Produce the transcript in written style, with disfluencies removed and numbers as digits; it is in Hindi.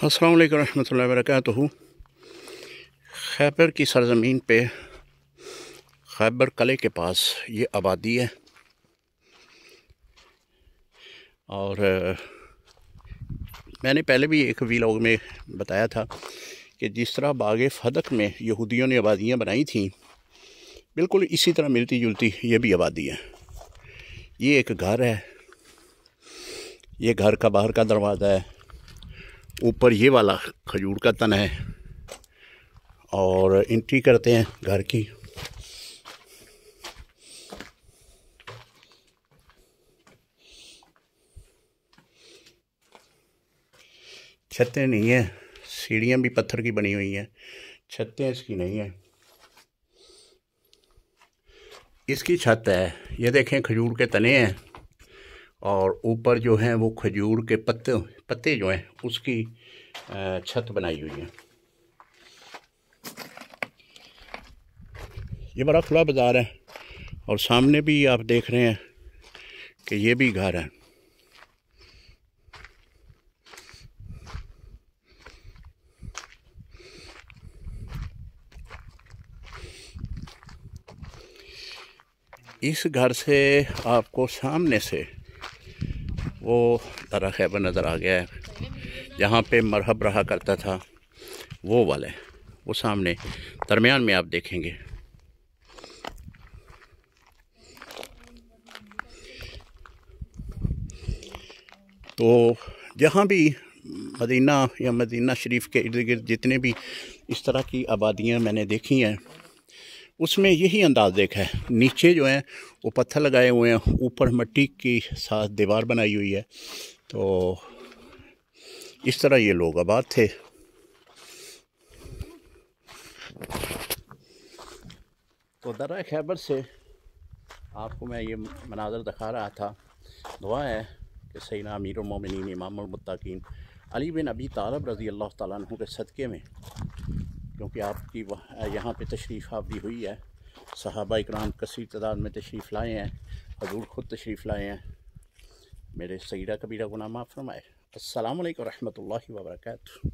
अस्सलाम वालेकुम रहमतुल्लाहि व बरकातुहू। खैबर की सरज़मीन पे खैबर कले के पास ये आबादी है और मैंने पहले भी एक व्लॉग में बताया था कि जिस तरह बाग़ फदक में यहूदियों ने आबादियाँ बनाई थीं, बिल्कुल इसी तरह मिलती जुलती ये भी आबादी है। ये एक घर है, ये घर का बाहर का दरवाज़ा है, ऊपर ये वाला खजूर का तन है और एंट्री करते हैं घर की। छतें नहीं है, सीढ़ियाँ भी पत्थर की बनी हुई हैं, छतें इसकी नहीं है। इसकी छत है, ये देखें खजूर के तने हैं और ऊपर जो हैं वो खजूर के पत्ते जो हैं उसकी छत बनाई हुई है। ये बड़ा खुला बाज़ार है और सामने भी आप देख रहे हैं कि ये भी घर है। इस घर से आपको सामने से वो दरा खैबर नज़र आ गया है, जहाँ पे मरहब रहा करता था वो वाले, वो सामने दरमियान में आप देखेंगे। तो जहाँ भी मदीना या मदीना शरीफ के इर्द गिर्द जितने भी इस तरह की आबादियाँ मैंने देखी हैं, उसमें यही अंदाज़ देखा है। नीचे जो है वो पत्थर लगाए हुए हैं, ऊपर मिट्टी की साथ दीवार बनाई हुई है। तो इस तरह ये लोग आबाद थे। तो दर्रा खैबर से आपको मैं ये मनाज़र दिखा रहा था। दुआ है कि सैयदना अमीरुल मोमिनीन इमामुल मुत्तकीन अली बिन अबी तालिब रज़ी अल्लाह तआला अन्हु के सदक़े में, क्योंकि आपकी यहाँ पे तशरीफ़ आवरी हुई है, सहाबा इकराम कसीर तादाद में तशरीफ़ लाए हैं, हजूर ख़ुद तशरीफ़ लाए हैं, मेरे सगीरा कबीरा गुनाह माफ़ फरमाए। अस्सलामु अलैकुम रहमतुल्लाहि व बरकातुहू।